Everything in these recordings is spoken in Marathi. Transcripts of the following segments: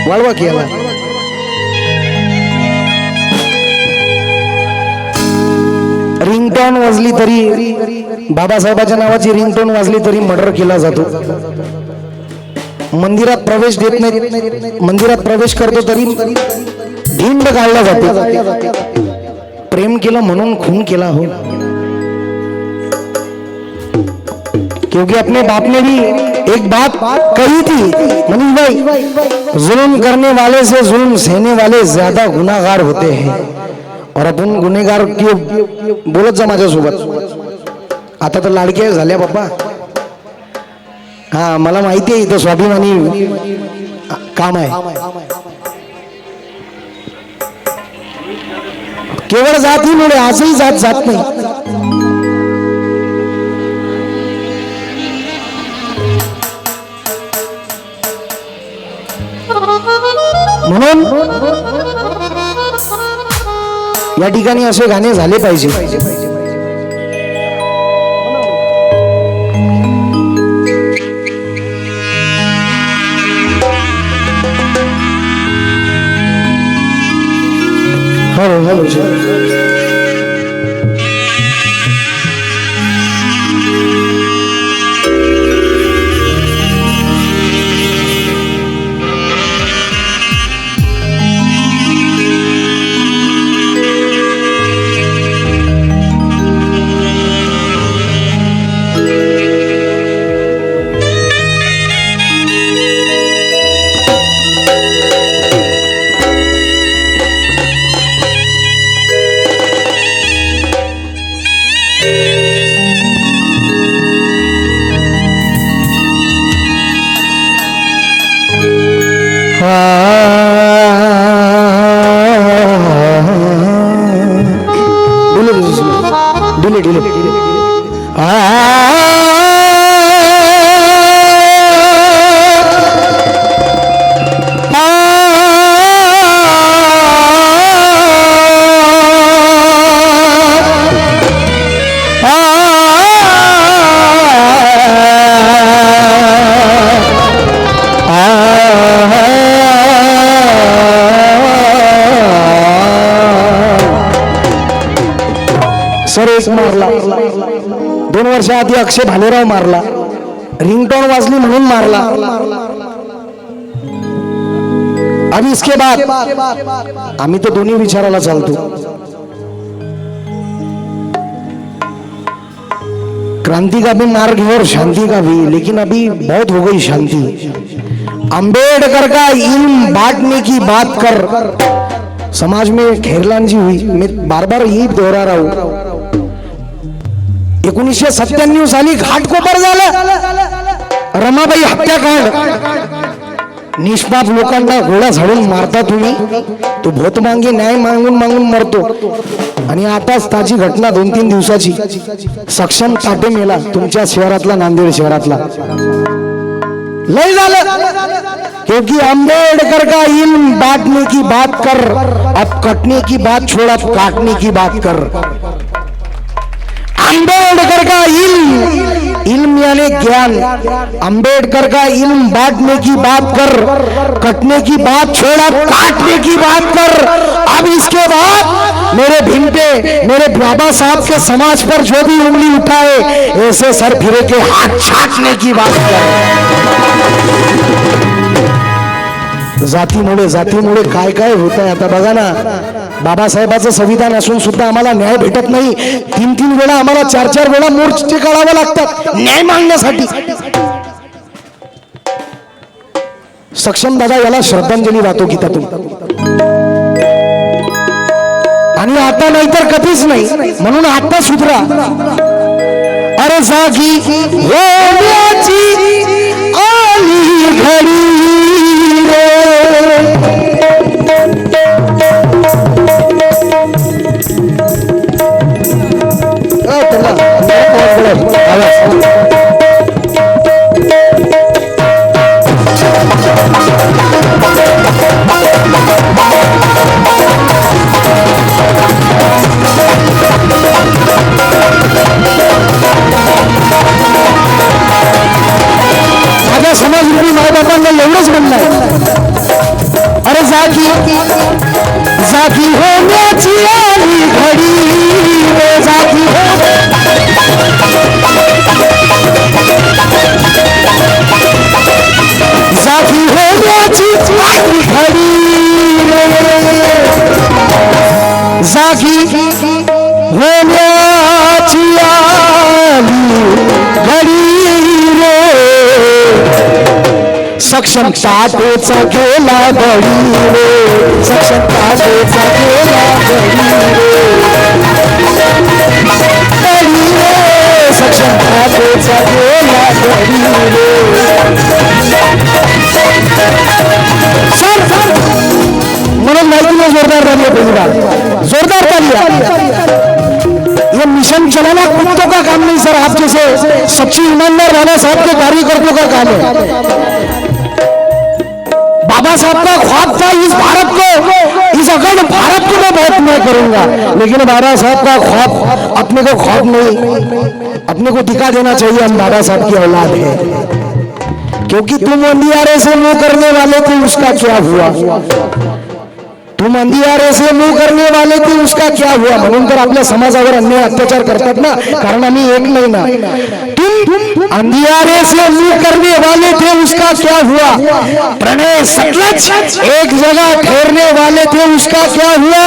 वाळवा केला. रिंगटोन वाजली तरी, बाबासाहेबाच्या नावाची रिंगटोन वाजली तरी मर्डर केला जातो. मंदिरात प्रवेश देत नाही, मंदिरात प्रवेश करतो तरी ढिंड काढला जाते. प्रेम केलं म्हणून खून केला हो, क्योंकि अपने बाप ने भी एक बात कही थी, मनीष भाई, जुल्म करने वाले से जुल्म सहने वाले ज्यादा गुनाहगार होते हैं. और आपण गुन्हेगार क्यों बोलत जा माझ्यासोबत. आता तर लाडक्या झाल्या बाप्पा. हा मला माहिती आहे इथं स्वाभिमानी काम आहे. केवळ जातीमुळे आजही जात जात नाही. म्हणून या ठिकाणी असे गाणे झाले पाहिजे. हॅलो हॅलो सर एक मारला, 2 वर्षाआधी अक्षय भालेराव मारला, रिंगटोन वाजली म्हणून मारला. अब इसके बाद आम्ही तो दोन्ही विचाराला चालतो. क्रांति का भी मार्ग है और शांति का भी, लेकिन अभी बहुत हो गई शांति. अंबेडकर का इल्म बांटने की बात कर समाज में खैरलान जी हुई. मैं बार बार यही दोहरा रहा हूं. 1997 साली घाटकोपर झालं, रमाबाई हत्याकांड. निष्पाप लोकांना गोळ्या झाडून मारता तुम्ही, तो भोत मांगे न्याय मागून मागून मरतो. आणि आताच ताजी घटना 2-3 दिवसाची, सक्षम ताटे मेला तुमच्या शहरातला, नांदेड शहरातला. लय झालं, क्योंकि अंबेडकर का इल्म बांटने की बात कर, अब कटने की बात छोड़, अब काटने की बात कर. अंबेडकर का इल्म यानी ज्ञान, अंबेडकर का इल्म बांटने की बात कर, कटने की बात छोड़, अब काटने की बात कर. अब इसके बाद मेरे भीम पे, मेरे बाबा साहब के समाज पर जो भी उंगली उठाए, ऐसे सर फिरे के हाथ छाटने की बात कर. जातीमुळे काय काय होत आहे आता बघा ना. बाबासाहेबांचं संविधान असून सुद्धा आम्हाला न्याय भेटत नाही. 3-3 वेळा आम्हाला 4-4 वेळा मोर्चे काढावे लागतात न्याय मागण्यासाठी. सक्षम दादा याला श्रद्धांजली वाहतो गीतातून. आणि आता नाही तर कधीच नाही, म्हणून आता सुधरा. अरे जागी होण्याची आली घडी समाज माय बापांना एवढंच म्हणणं आहे, जागी जागी होण्याची आली घडी रे जागी जागी होण्याची आली घडी रे जागी होण्याची आली घडी रे सक्षम ताटेचा गेला बळी रे सक्षम ताटेचा गेला बळी रे सक्षम ताटेचा गेला बळी रे म्हणून माहिती जोरदार ताली है जोरदार ताली ये मिशन चलाना कुत्तों का काम नहीं सर, आप जैसे सच्ची ईमानदार बाबा साहब के कार्यकर्ताओं का काम है। बाबा साहब का ख्वाब था इस भारत को, इस अखंड भारत को मैं बहुत मैं करूंगा, लेकिन बाबा साहब का ख्वाब अपने को ख्वाब नहीं, अपने को दिखा देना चाहिए हम बाबा साहब की औलाद है, क्योंकि तुम अंधियारे से मुंह करने वाले थे उसका क्या हुआ, तुम अंधियारे से मुंह करने वाले थे उसका क्या हुआ, म्हणून तर आपल्या समाजावर अन्याय अत्याचार करतात ना, कारण आम्ही एक नाही ना, तुम अंधियारे से मुंह करने वाले थे उसका क्या हुआ, प्रणय सतलज एक जगह ठहरने वाले थे उसका क्या हुआ,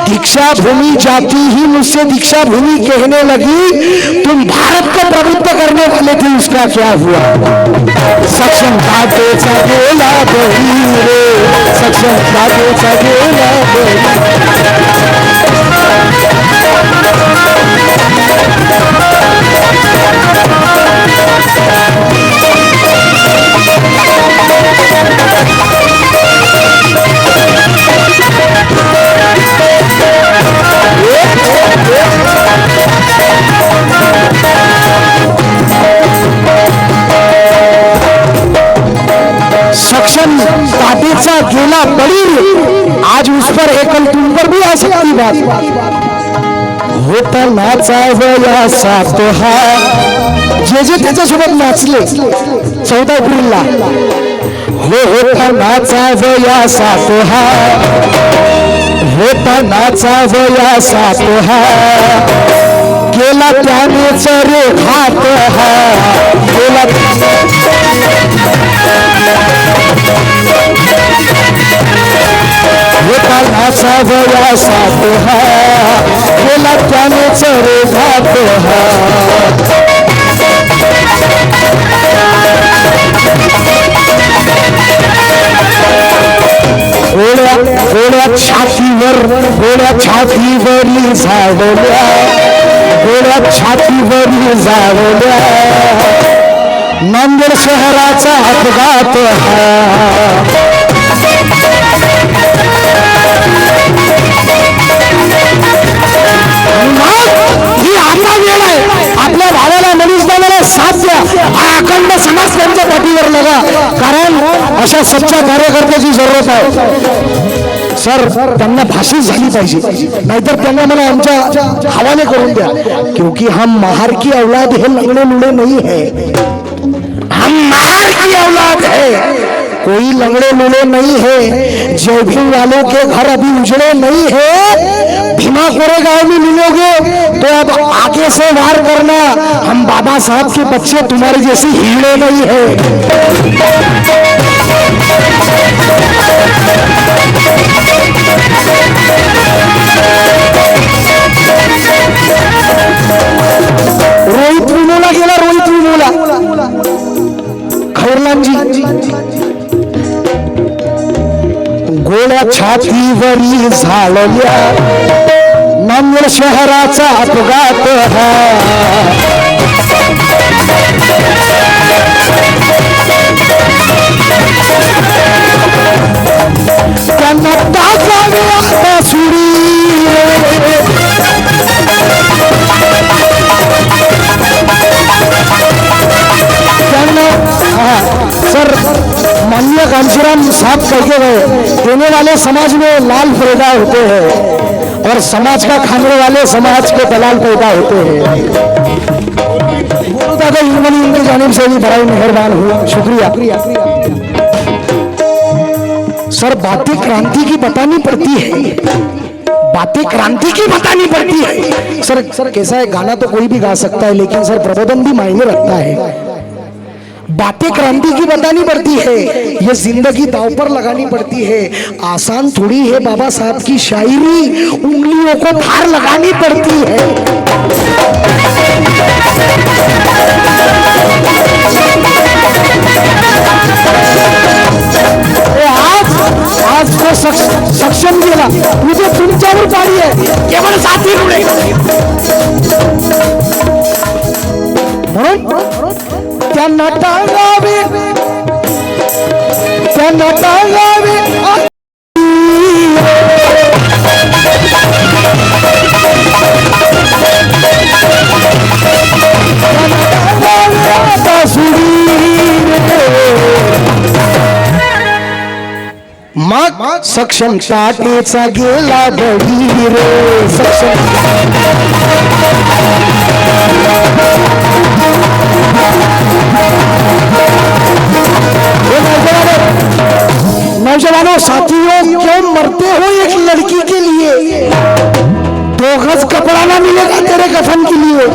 दीक्षा भूमि जाती ही मुझसे दीक्षा भूमि कहने लगी, तुम भारत को प्रभुत्व करने वाले थे उसका क्या हुआ, सक्षम ताटेचा गेला बळी रे सक्षम ताटेचा गेला बळी सक्षम ताटेचा गेला बळी, आज उस पर एकल तुम पर भी आ सकती बात, होता नाचा वया सात हा, जे त्याच्यासोबत नाचले 14 एप्रिलला, होता नाचा वया सात हा, होता नाचा वया सात हा, गेला त्यानेच रे घात हा, गेला होता नाचा वया सात हा, गेला त्यानेच रे घात हा, गोळ्या छातीवरली झाडल्या, गोळ्या छातीवरली झाडल्या, नांदेड शहराचा अपघात हा, ही आता वेळ आहे आपल्या भावाला मनीष दादाला साथ द्या, हा अखंड समाज त्यांच्या पाठीवर लगा, कारण अशा सच्चा कार्यकर्त्याची जरूरत आहे सर, त्यांना फाशी झाली पाहिजे, नाहीतर त्यांना मला आमच्या हवाले करून द्या, क्योंकि हम महार की औलाद है, लंगड़े लुड़े नहीं है, हम महार की औलाद है, कोई लंगड़े लुड़े नहीं है, जय भीम वालों के घर अभी उजड़े नहीं है, भीमा कोरेगांव में मिलोगे तो अब आगे से वार करना, हम बाबा साहब के बच्चे तुम्हारे जैसे हीरे नहीं है। रोहित विमोला गेला, रोहित विमोला खैरलांजी, गोळ्या छातीवरी झाडल्या, नांदेड शहराचा अपघात हा, त्यांना टाकावे आता सुडी, सर माननीय कांशीराम साहब कह गए, देने वाले समाज में लाल पैदा होते हैं और समाज का खाने वाले समाज के दलाल पैदा होते हैं। दादा इनकी जानिब से भी बड़ा मेहरबान हुआ, शुक्रिया सर। सर बातें क्रांति की बतानी पड़ती है, बातें क्रांति की बतानी पड़ती है। सर कैसा है, गाना तो कोई भी गा सकता है लेकिन सर प्रबोधन भी मायने रखता है। बातें क्रांति की बतानी पड़ती है, ये जिंदगी दांव पर लगानी पड़ती है। आसान थोड़ी है बाबा साहब की शायरी, उंगलियों को धार लगानी पड़ती है। आज को सक्षम केला, मुझे तुमच्यावर पाडी आहे, केवळ साथी रुळे म्हणून त्यांना टांगावे, त्यांना टांगावे। मग सक्षम टाटेचा गेला बळी रे, सक्षम नौजवानों साथियों, क्यों मरते हो एक लड़की के लिए? 2 गज कपड़ा ना मिलेगा तेरे कफन के लिए।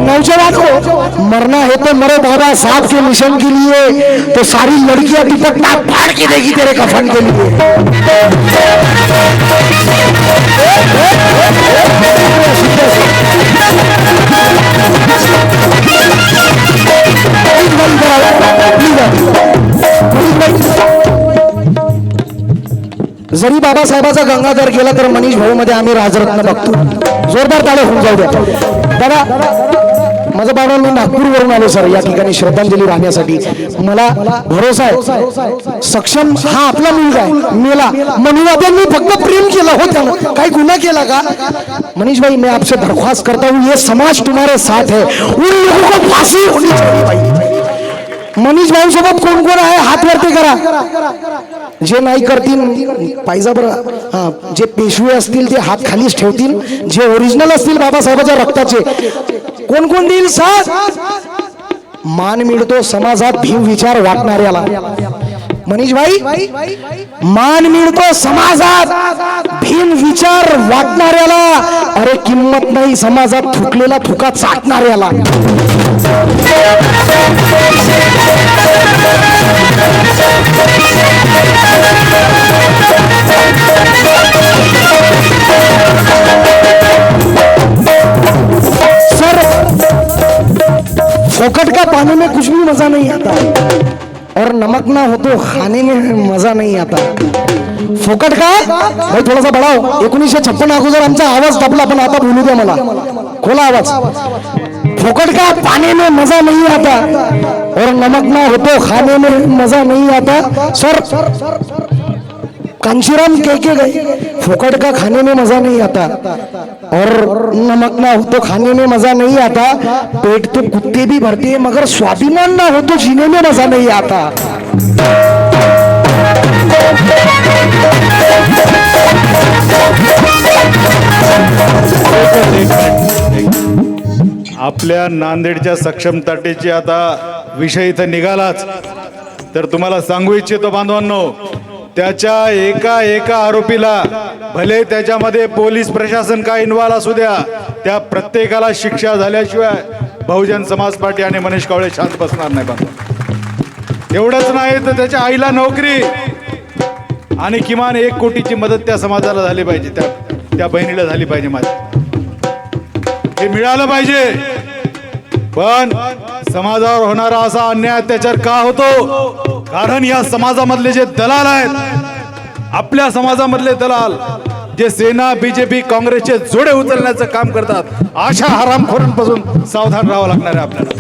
नौजवानों, मरना है तो मरो बाबा साहब के मिशन के लिए, तो सारी लड़कियां दुपट्टा फाड़ के देगी तेरे कफन के लिए। जरी बाबासाहेबाचा गंगाधर गेला तर मनीष भाऊ मध्ये आम्ही राजरत्न बघतो। जोरदार टाळे होऊन जाऊ द्या दादा। माझं बाबा, मी नागपूरवरून आलो सर या ठिकाणी श्रद्धांजली वाहण्यासाठी। मला भरोसा आहे सक्षम हा आपला मुलगा आहे, मेला मनुवाद्यांनी फक्त प्रेम केलं हो, त्यानं काही गुन्हा केला का? मनीष भाई, मैं आपसे दरख्वास्त करता हूँ, ये समाज तुम्हारे साथ है, उन लोगों को फांसी होनी चाहिए। मनीष भाऊ सोबत कोण कोण आहे हात वरती करा, जे नाही करतील पाहिजे बरं। जे पेशवे असतील ते हात खालीच ठेवतील, जे ओरिजिनल असतील बाबासाहेबांच्या रक्ताचे कोण कोण देईल साथ? मान मिळतो समाजात भीम विचार वाटणाऱ्याला। मनीष भाई, मान मिळतो समाजात भीम विचार वाटणाऱ्याला, अरे किंमत नाही समाजात थुकलेला थुका चाटणाऱ्याला। सर फोकट का पानी में कुछ भी मजा नहीं आता, और नमक ना हो तो खाने में मजा नहीं आता। फोकट का भाई थोडासा बढ़ाओ। 1956 अगोदर आमचा आवाज दबला, पण आता बोलू द्या मला, खोला आवाज। फोकट का पानी में मजा नहीं आता, और नमक ना हो तो खाने में मजा नहीं आता। सर कांशीराम कह के गए, फोकट का खाने में मजा नहीं आता और नमक ना हो तो खाने में मजा नहीं आता। पेट तो कुत्ते भी भरते हैं मगर स्वाभिमान ना हो तो जीने में मजा नहीं आता। आपल्या नांदेडच्या सक्षम ताटेची आता विषय इथं निघालाच, तर तुम्हाला सांगू इच्छितो बांधवांनो, त्याच्या एका आरोपीला भले त्याच्यामध्ये पोलीस प्रशासन काय इन्व्हॉल्व असू द्या, त्या प्रत्येकाला शिक्षा झाल्याशिवाय बहुजन समाज पार्टी आणि मनीष कावळे शांत बसणार नाही बांधव। एवढंच नाही तर त्याच्या आईला नोकरी आणि किमान 1 कोटीची मदत त्या समाजाला झाली पाहिजे, त्या बहिणीला झाली पाहिजे, माझी हे मिळालं पाहिजे। पण समाजावर होणारा असा अन्याय अत्याचार का होतो? कारण या समाजामधले जे दलाल आहेत, आपल्या समाजामधले दलाल जे सेना बीजेपी काँग्रेसचे जोडे उचलण्याचं काम करतात, अशा हरामखोरांपासून सावधान राहावं लागणार आहे आपल्याला।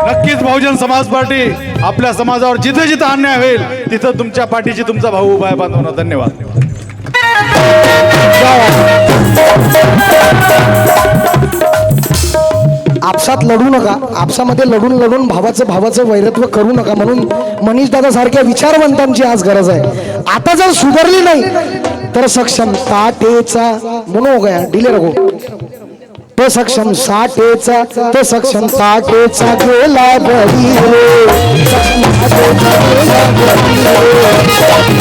नक्कीच बहुजन समाज पार्टी आपल्या समाजावर जिथे जिथे अन्याय होईल तिथं तुमच्या पाठीशी तुमचा भाऊ उभा आहे बांधवांनो। धन्यवाद। आपसात लढू नका, आपसामध्ये लढून भावाचं वैरत्व करू नका, म्हणून मनीष दादा सारख्या विचारवंतांची आज गरज आहे। आता जर सुधारली नाही तर सक्षम ताटेचा म्हणून हो गया डिले रखो, तो सक्षम साटेचा, तो सक्षम ताटेचा गेला बळी रे, सक्षम ताटेचा गेला बळी रे।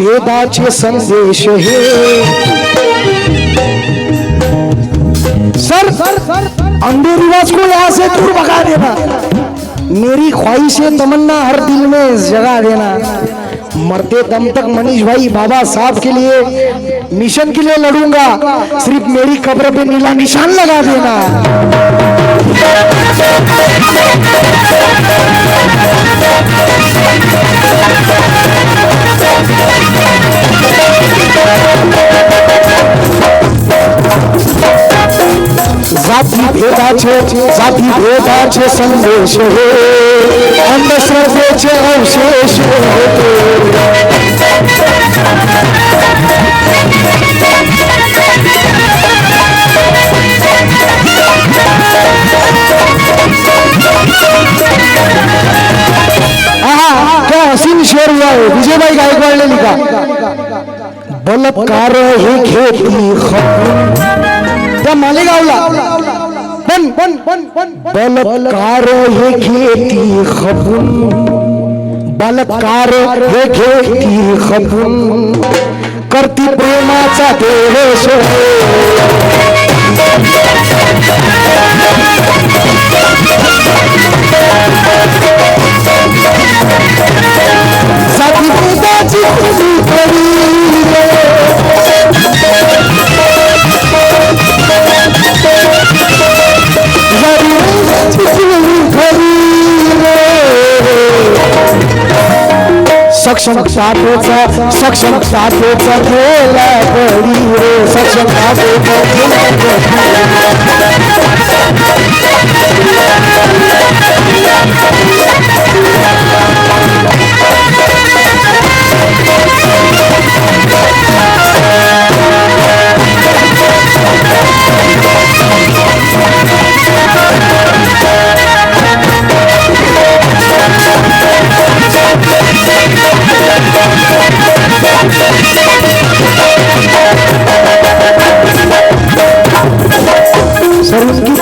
भेदाचे संदेश हे सर अंधे रिवाज को यहाँ से दूर भगा देना, मेरी ख्वाहिशें तमन्ना हर दिल में जगा देना। मरते दम तक मनीष भाई बाबा साहब के लिए मिशन के लिए लड़ूंगा, सिर्फ मेरी कब्र पे नीला निशान लगा देना। जाती भेदाचे संदेश हे अंधश्रद्धेचे अवशेष क्या हसीन शेर हुआ है, विजय भाई गायकवाड़ ने लिखा। बलात्कार हे खेती त्या मालेगावला बलात्कार हे खेती खपून, बलात्कार हे खेती खपून करती प्रेमाचा देश जाती भेदाची सक्षम साधेचा खेळा पडी रे, सक्षम साधेचा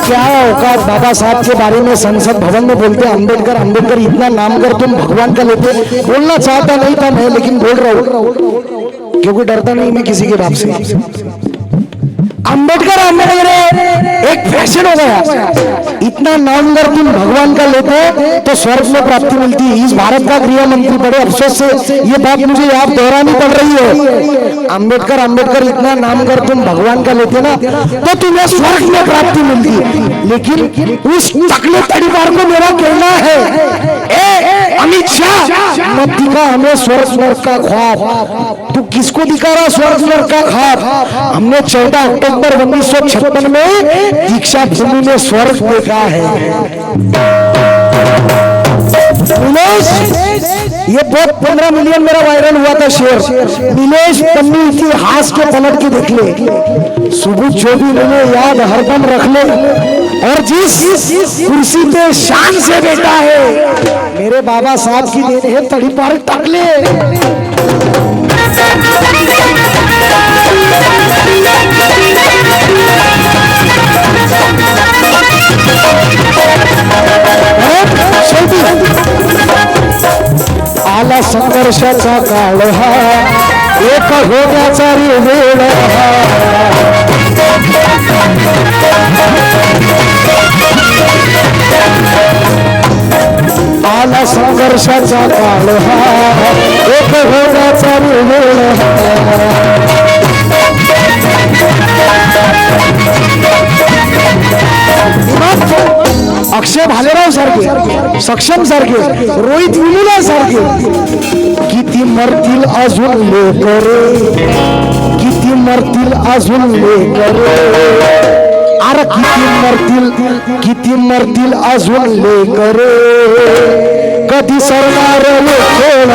क्या औकात बाबा साहब के बारे में संसद भवन में बोलते अंबेडकर अंबेडकर, इतना नाम कर तुम भगवान का लेते। बोलना चाहता नहीं था मैं, लेकिन बोल रहा हूँ क्योंकि डरता नहीं मैं किसी के बाप से। अंबेडकर अंबेडकर एक फैशन हो गया, इतना नाम कर तुम भगवान का लेते तो स्वर्ग में प्राप्ति मिलती। इस भारत का गृह मंत्री बड़े अफसोस से ये बात मुझे याद दोहरानी पड़ रही है। अंबेडकर अंबेडकर इतना नाम कर तुम भगवान का लेते ना तो तुम्हें स्वर्ग में प्राप्ति मिलती। लेकिन उस टकले तड़ीवार को मेरा कहना है, अमित शाह मत दिखा हमें स्वर्ग का ख्वाब। तू किसको दिखा रहा स्वर्ग का ख्वाब? हमने 14 अक्टूबर 1956 में दीक्षा भूमि में स्वर्ग देखा है। ये बहुत 15 मिलियन मेरा वायरल हुआ था शेर। नीलेश पन्नी इतिहास के पलट के देख ले, सुबह जो भी मैंने याद हरदम रख ले, और जिस कुर्सी पे शान से बैठा है मेरे बाबा साहब की देन है, तड़ी पार तक ले। आला संघर्षाचा काळ हा, एक होण्याचा रे वेळ हा। आला संघर्षाचा काळ हा, एक होण्याचा रे वेळ हा। अक्षय भालेराव सारखे, सक्षम सारखे, रोहित वेमुला सारखे किती मरतील अजून लेकर, किती मरतील अजून लेकर, अरे किती मरतील अजून लेकर, कधी सरणार खेळ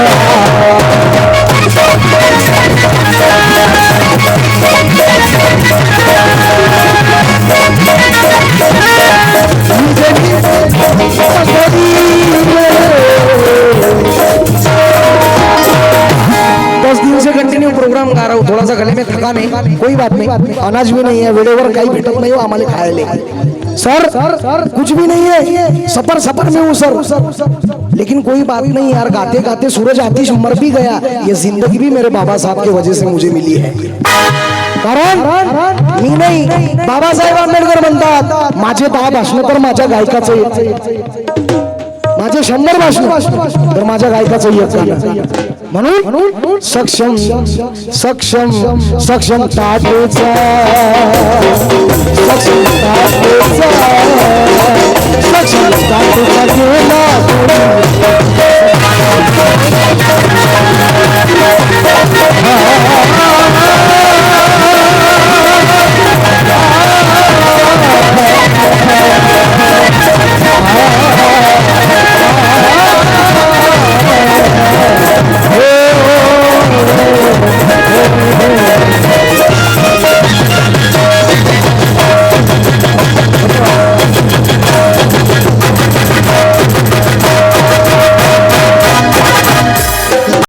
कंटिन्यू प्रोग्राम गा रहा हूँ, थोड़ा सा गले में थका नहीं, कोई बात नहीं, अनाज भी नहीं है, वेळेवर काही भेटत नाही हो आम्हाला खायला। सर कुछ भी नहीं है, सफर में हूँ सर। लेकिन कोई बात नहीं यार, गाते गाते सूरज आतिश मर भी गया, ये जिंदगी भी मेरे बाबा साहब की वजह से मुझे मिली है. कारण मी नाही, बाबासाहेब आंबेडकर म्हणतात माझे 10 भाषण तर माझ्या गायकाचं एक, माझे 100 भाषण तर माझ्या गायकाचं एक गाणं. म्हणून सक्षम सक्षम सक्षम ताटेचा, सक्षम ताटेचा, सक्षम ताटेचा गेला हा